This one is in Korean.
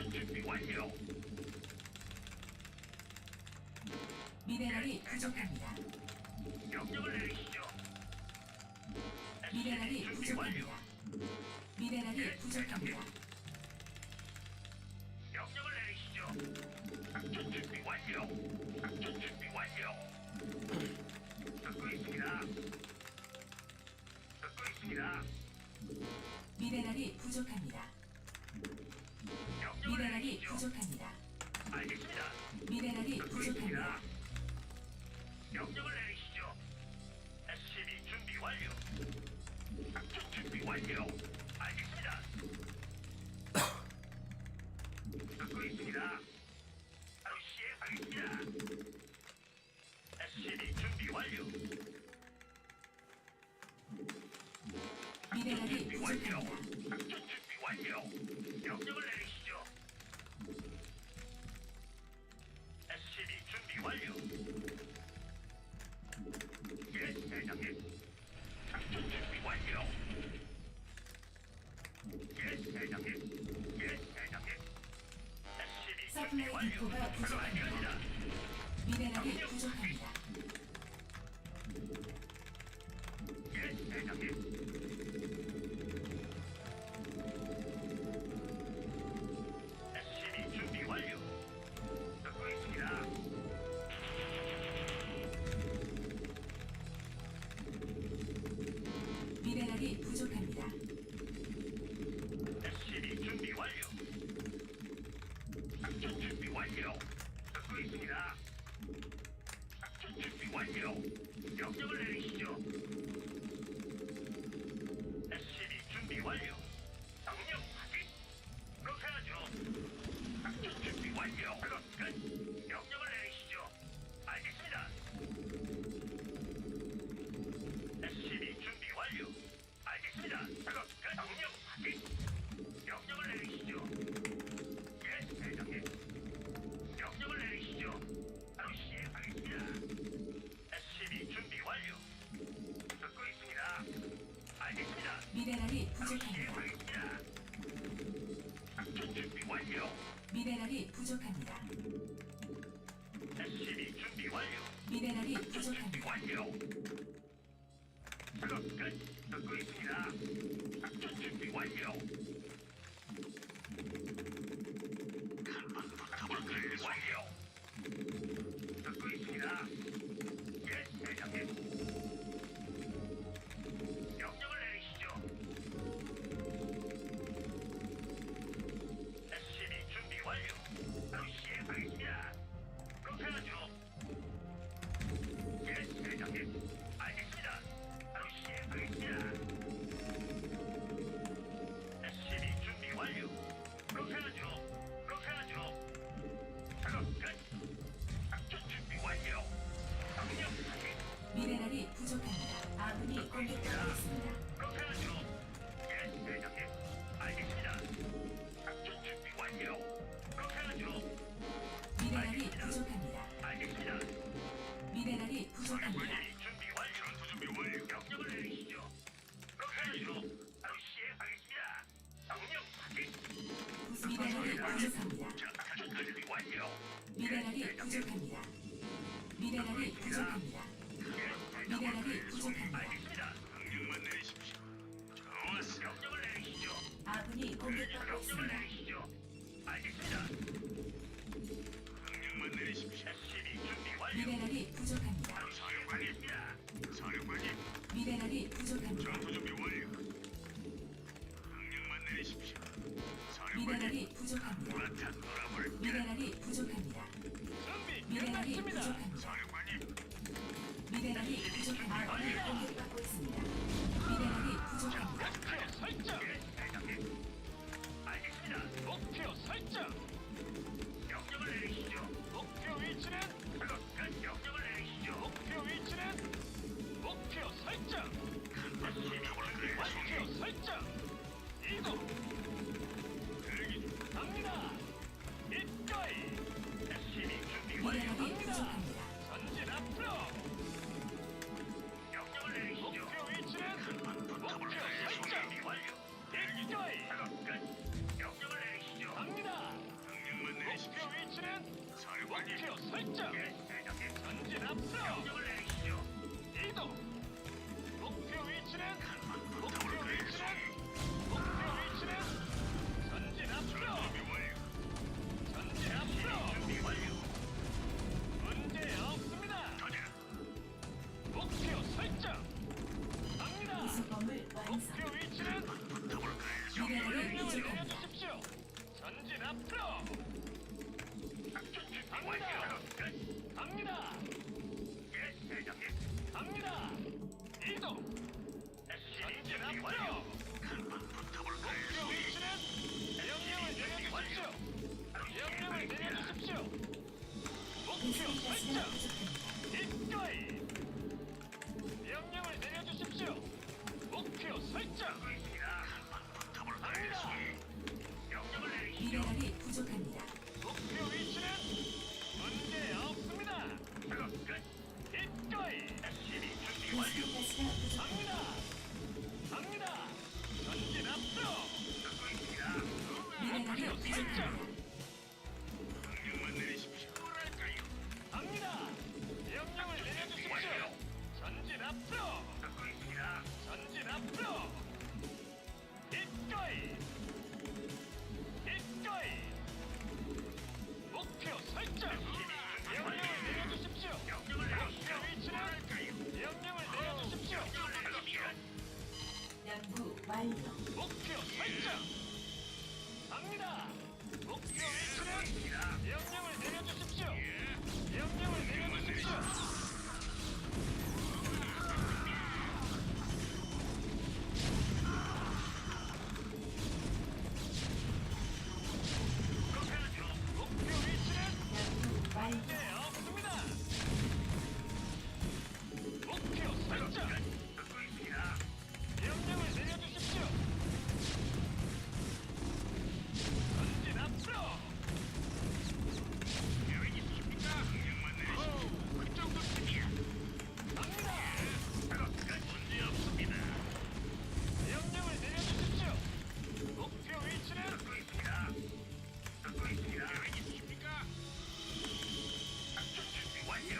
작전 준비 완료. 미네랄이 부족합니다. 명령을 내리시죠. 미네랄이 SCB 준비 완료. 부족합니다. 미네랄이 부족합니다. 명령을 내리시죠. 작전 준비 완료. 작전 준비 완료. 듣고 있습니다. 듣고 있습니다. 미네랄이 부족합니다. 명령을 미네랄이 내리시죠. 부족합니다. 알겠습니다. 미네랄이 듣고 부족합니다. 있습니다. 명령을 내리시죠. SCB 준비 완료. 작전 준비 완료. 알겠습니다. 듣고 있습니다. 바로 시행하겠습니다. SCB 준비 완료. 미네랄이 준비 완료. 부족합니다. 작전 준비 완료. 명령을 내리시죠. SCB 준비 완료. 예, 대장님. 작전 준비 완료. 예, 대장님. 예, 대장님. SCB 준비 서플라이 완료. 디포가 바로 부족합니다. 알겠습니다. 미네랄이 부족합니다. 예, 대장님. SCB 준비 완료. 듣고 있습니다. 미네랄이 부족합니다. SCB 준비 완료. 작전 준비 완료. 듣고 있습니다. 작전 준비 완료. 명령을 내리시죠. SCB 준비 완료. 명령 확인. 그렇게 하죠. 작전 준비 완료. 작업 끝. 명령을 내리시죠. 알겠습니다. SCB 준비 완료. 알겠습니다. 작업 끝. 명령 확인. 명령을 내리시죠. 예, 대장님. 명령을 내리시죠. 바로 시행하겠습니다. SCB 준비 완료. 듣고 있습니다. 알겠습니다. 미네랄이 바로 부족합니다. 시행하겠습니다. 작전 준비 완료. 미네랄이 부족합니다. SCB 준비 완료. 미네랄이 작전 준비 부족합니다. 완료. 작업 끝. 듣고 있습니다. 작전 준비 완료. 작전 준비 완료. 듣고 있습니다. 예, 대장님. 명령을 내리시죠. SCB 준비 완료. 바로 시행하겠습니다. 그렇게 하죠. 예, 대장님. 알겠습니다. 바로 시행하겠습니다. SCB 준비 완료. 그렇게 하죠. 그렇게 하죠. 작업 끝. 작전 준비 완료. 명령 확인. 미네랄이 부족합니다. 아군이 공격받고 있습니다. 그렇게 하죠. 예, 대장님. 알겠습니다. 작전 준비 완료. 그렇게 하죠. 미네랄이 부족합니다. 알겠습니다. 미네랄이 부족합니다. 사령관님 준비 완료. 전투 준비 완료. 명령을 내리시죠. 그렇게 하죠. 바로 시행하겠습니다. 명령 확인. 미네랄이 부족합니다. 작전 준비 완료. 미네랄이 부족합니다. 미네랄이 부족합니다. 미네랄이 부족합니다. 알겠습니다. 명령만 내리십시오. 좋았어. 명령을 내리시죠. 아군이 공격받고 명령을 있습니다. 내리시죠. 알겠습니다. 명령만 내리십시오. SCB 준비 완료. 미네랄이 부족합니다. 바로 시행하겠습니다. 사령관님, 미네랄이 부족합니다. 전투 준비 완료. 명령만 내리십시오. 사령관님, 미네랄이 부족합니다. 바탕 놀아볼까? 미네랄이 부족합니다. 준비 미네랄이 부족합니다. 사령관님, 미네랄이 부족합니다. 아군이 공격받고 있습니다. 미네랄이 부족합니다. 목표 설정. 예, 대장님. 알겠습니다. 목표 설정. 명령을 내리시죠. 목표 위치는 작업 끝. 명령을 내리시죠. 목표 위치는 목표 설정. SCB 준비 완료. 목표 설정. 이동 대기 중. 갑니다. 이거이 SCB 준비 완료. 미네랄이 부족합니다. 전진 앞으로. 명령을 내리시죠. 목표 위치는 목표 설정. 준비 완료. 이거이 목표 설정. 예, 대장님. 전진 앞으로. 명령을 내리시죠. 이동. 목표 위치는 목표 위치는 목표 위치는 전진 앞으로. 준비 완료. 전진 앞으로. 준비 완료. 문제 없습니다. 가자. 목표 설정. 갑니다. 구성범을 완성. 목표 위치는 붙어볼까요? 미네랄이 명령을 부족합니다. 내려주십시오. 전진 앞으로. 작전 준비 갑니다. 완료. 끝. 갑니다. 예, 대장님. 갑니다. 이동. 전진 앞으로. 목표 위치는 명령을 내려주십시오. 명령을 내려주십시오. 목표 가스가 설정. 부족합니다. 기꺼이. 명령을 내려주십시오. 목표 설정. 갑니다. 명령을 내리시죠. 미네랄이 부족합니다. 목표 위치는 문제 없습니다. 작업 끝. 기꺼이. SCV 준비 완료. 가스가 부족합니다. 갑니다. 갑니다. 전진 앞으로. 듣고 있습니다. 미네랄이 목표 설정. 부족합니다. 명령만 내리십시오. 뭐랄까요? 갑니다. 명령을 내려주십시오. 전진 앞으로. 듣고 있습니다. 전진 앞으로. 기꺼이. 기꺼이. 목표 설정. 명령을 내려주십시오. 명령을 내리시죠. 목표 위치는 뭐랄까요? 명령을 내려주십시오. 연구 완료. 목표 설정. 갑니다. 목표 위치는 있습니다. 명령을 내려주십시오. 명령을 내려주십시오. 그렇게 하죠. 목표 위치는 연구 완료. 문제 없습니다. 목표 설정. 듣고 있습니다. 명령을 내려주십시오. 전진 앞으로. 계획 있으십니까? 명령만 내리시죠. 그 정도쯤이야. 갑니다. 작업 끝. 문제 없습니다. 명령을 내려주십시오. 목표 위치는 듣고 있습니다. 듣고 있습니다. 계획 있으십니까? 작전 준비 완료.